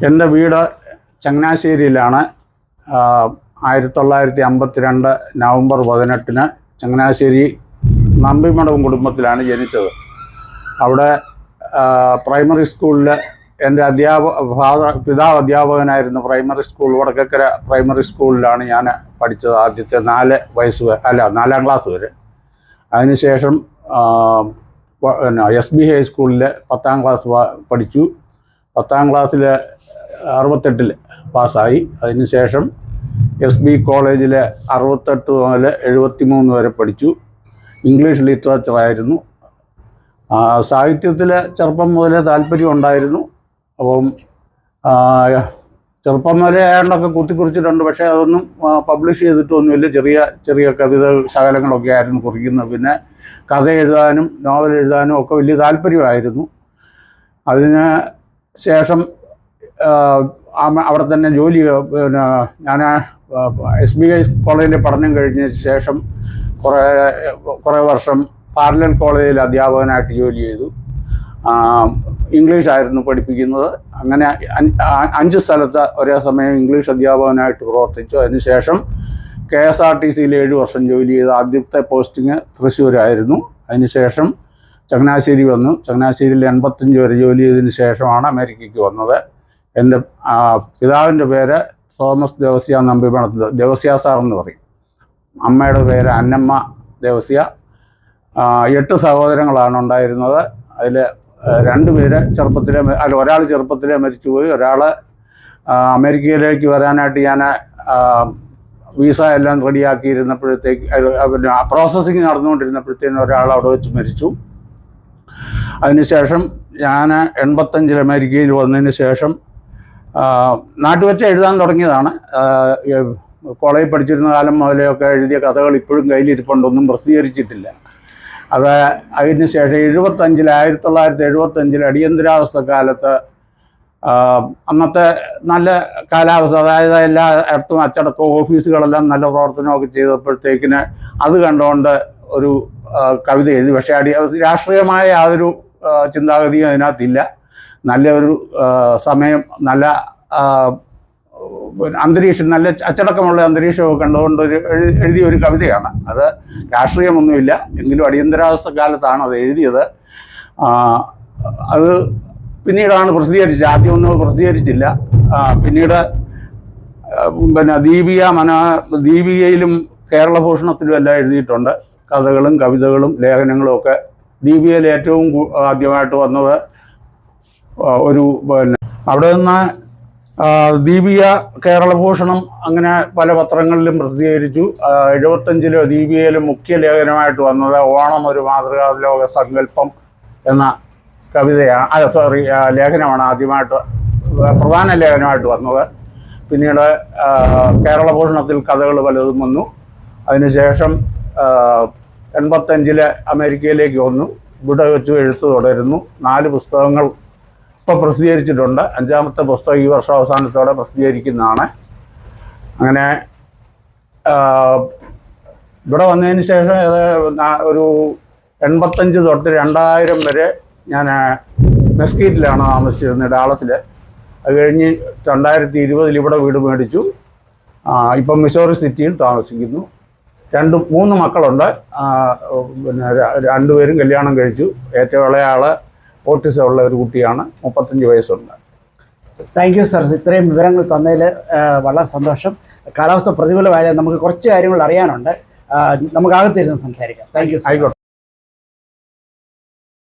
എൻ്റെ വീട് ചങ്ങനാശ്ശേരിയിലാണ്. 1952 നവംബർ 18 ചങ്ങനാശ്ശേരി നമ്പിമടം കുടുംബത്തിലാണ് ജനിച്ചത്. അവിടെ പ്രൈമറി സ്കൂളിൽ എൻ്റെ പിതാവ് അധ്യാപകനായിരുന്നു. പ്രൈമറി സ്കൂൾ വടക്കക്കര പ്രൈമറി സ്കൂളിലാണ് ഞാൻ പഠിച്ചത്. ആദ്യത്തെ 4 ക്ലാസ് വരെ. അതിനുശേഷം SB ഹൈസ്കൂളിൽ 10ാം ക്ലാസ് പഠിച്ചു. 10ാം ക്ലാസ്സിൽ 68 പാസ്സായി. അതിനുശേഷം SB കോളേജിൽ 68 മുതൽ 73 വരെ പഠിച്ചു. ഇംഗ്ലീഷ് ലിറ്ററേച്ചറായിരുന്നു. സാഹിത്യത്തിൽ ചെറുപ്പം മുതലേ താല്പര്യം ഉണ്ടായിരുന്നു. അപ്പം ചെറുപ്പം മുതലേ ഏണ്ടൊക്കെ കുത്തിക്കുറിച്ചിട്ടുണ്ട്. പക്ഷേ അതൊന്നും പബ്ലിഷ് ചെയ്തിട്ടൊന്നുമില്ല. ചെറിയ കവിത ശകലങ്ങളൊക്കെ ആയിരുന്നു കുറിക്കുന്നത്. പിന്നെ കഥ എഴുതാനും നോവൽ എഴുതാനും ഒക്കെ വലിയ താല്പര്യമായിരുന്നു. അതിന് ശേഷം അവിടെ തന്നെ ജോലി, പിന്നെ ഞാൻ SB കോളേജിൽ പഠനം കഴിഞ്ഞ ശേഷം കുറേ വർഷം പാരലൽ കോളേജിൽ അധ്യാപകനായിട്ട് ജോലി ചെയ്തു. ഇംഗ്ലീഷായിരുന്നു പഠിപ്പിക്കുന്നത്. അങ്ങനെ 5 സ്ഥലത്ത് ഒരേ സമയം ഇംഗ്ലീഷ് അധ്യാപകനായിട്ട് പ്രവർത്തിച്ചു. അതിനുശേഷം KSRTCയിൽ 7 വർഷം ജോലി ചെയ്തു. ആദ്യത്തെ പോസ്റ്റിങ് തൃശ്ശൂരായിരുന്നു. അതിനുശേഷം ചങ്ങനാശ്ശേരി വന്നു. ചങ്ങനാശ്ശേരിയിൽ 85 വരെ ജോലി ചെയ്തതിന് ശേഷമാണ് അമേരിക്കയ്ക്ക് വന്നത്. എൻ്റെ പിതാവിൻ്റെ പേര് തോമസ് ദേവസ്യ നമ്പിമടത്ത്, ദേവസ്യ സാർ എന്ന് പറയും. അമ്മയുടെ പേര് അന്നമ്മ ദേവസ്യ. 8 സഹോദരങ്ങളാണ് ഉണ്ടായിരുന്നത്. അതിൽ 2 പേര് ഒരാൾ ചെറുപ്പത്തിലേ മരിച്ചുപോയി. ഒരാൾ അമേരിക്കയിലേക്ക് വരാനായിട്ട് ഞാൻ വീസ എല്ലാം റെഡിയാക്കിയിരുന്നപ്പോഴത്തേക്ക്, പിന്നെ പ്രോസസ്സിങ് നടന്നുകൊണ്ടിരുന്നപ്പോഴത്തേനും ഒരാൾ അവിടെ വെച്ച് മരിച്ചു. അതിനുശേഷം ഞാൻ 85 അമേരിക്കയിൽ വന്നതിന് ശേഷം നാട്ടിൽ വെച്ച് എഴുതാൻ തുടങ്ങിയതാണ്. കോളേജിൽ പഠിച്ചിരുന്ന കാലം മുതലെയൊക്കെ എഴുതിയ കഥകൾ ഇപ്പോഴും കയ്യിലിരിപ്പുണ്ടൊന്നും പ്രസിദ്ധീകരിച്ചിട്ടില്ല. അതിന് ശേഷം 1975 അടിയന്തരാവസ്ഥ കാലത്ത് അന്നത്തെ നല്ല കാലാവസ്ഥ, അതായത് എല്ലായിടത്തും അച്ചടക്കവും ഓഫീസുകളെല്ലാം നല്ല പ്രവർത്തനമൊക്കെ ചെയ്തപ്പോഴത്തേക്കിന് അത് കണ്ടുകൊണ്ട് ഒരു കവിത എഴുതി. പക്ഷേ രാഷ്ട്രീയമായ യാതൊരു ചിന്താഗതിയും അതിനകത്തില്ല. നല്ലൊരു സമയം, നല്ല അന്തരീക്ഷം, നല്ല അച്ചടക്കമുള്ള അന്തരീക്ഷമൊക്കെ കണ്ടുകൊണ്ട് എഴുതിയ ഒരു കവിതയാണ്. അത് രാഷ്ട്രീയമൊന്നുമില്ല. എങ്കിലും അടിയന്തരാവസ്ഥ കാലത്താണ് അത് എഴുതിയത്. അത് പിന്നീടാണ് പ്രസിദ്ധീകരിച്ചത്. ആദ്യമൊന്നും പ്രസിദ്ധീകരിച്ചില്ല. പിന്നീട് പിന്നെ ദീപികയിലും കേരളഭൂഷണത്തിലും എല്ലാം എഴുതിയിട്ടുണ്ട്. കഥകളും കവിതകളും ലേഖനങ്ങളും ഒക്കെ. ദീപികയിൽ ഏറ്റവും ആദ്യമായിട്ട് വന്നത് പിന്നെ അവിടെ നിന്ന് ദീപിക, കേരളഭൂഷണം, അങ്ങനെ പല പത്രങ്ങളിലും പ്രസിദ്ധീകരിച്ചു. 75 ദീപികയിലും മുഖ്യ ലേഖനമായിട്ട് വന്നത് ഓണം ഒരു മാതൃകാലോക സങ്കല്പം എന്ന ലേഖനമാണ് ആദ്യമായിട്ട്, പ്രധാന ലേഖനമായിട്ട് വന്നത്. പിന്നീട് കേരളഭൂഷണത്തിൽ കഥകൾ പലതും വന്നു. അതിനുശേഷം 85 അമേരിക്കയിലേക്ക് വന്നു. ഇവിടെ വെച്ച് എഴുത്ത് തുടരുന്നു. 4 പുസ്തകങ്ങൾ ഇപ്പോൾ പ്രസിദ്ധീകരിച്ചിട്ടുണ്ട്. 5ാമത്തെ പുസ്തകം ഈ വർഷം അവസാനത്തോടെ പ്രസിദ്ധീകരിക്കുന്നതാണ്. അങ്ങനെ ഇവിടെ വന്നതിന് ശേഷം ഒരു 85 തൊട്ട് 2000 വരെ ഞാൻ മെസ്കീറ്റിലാണ് താമസിച്ചിരുന്നത്, ഡാളസിൽ. അത് കഴിഞ്ഞ് 2020 ഇവിടെ വീട് മേടിച്ചു. ഇപ്പം മിസോറി സിറ്റിയിൽ താമസിക്കുന്നു. 3 മക്കളുണ്ട്. പിന്നെ 2 പേരും കല്യാണം കഴിച്ചു. ഏറ്റവും ഇളയ ആൾ ഓട്ടിസം ഉള്ള ഒരു കുട്ടിയാണ്. 35 വയസ്സുണ്ട്. Thank you sir. ഇത്രയും വിവരങ്ങൾ തന്നതിൽ വളരെ സന്തോഷം. കാലാവസ്ഥ പ്രതികൂലമായാലും നമുക്ക് കുറച്ച് കാര്യങ്ങൾ അറിയാനുണ്ട്. നമുക്ക് അകത്തിരുന്ന് സംസാരിക്കാം. Thank you. ആയിക്കോട്ടെ.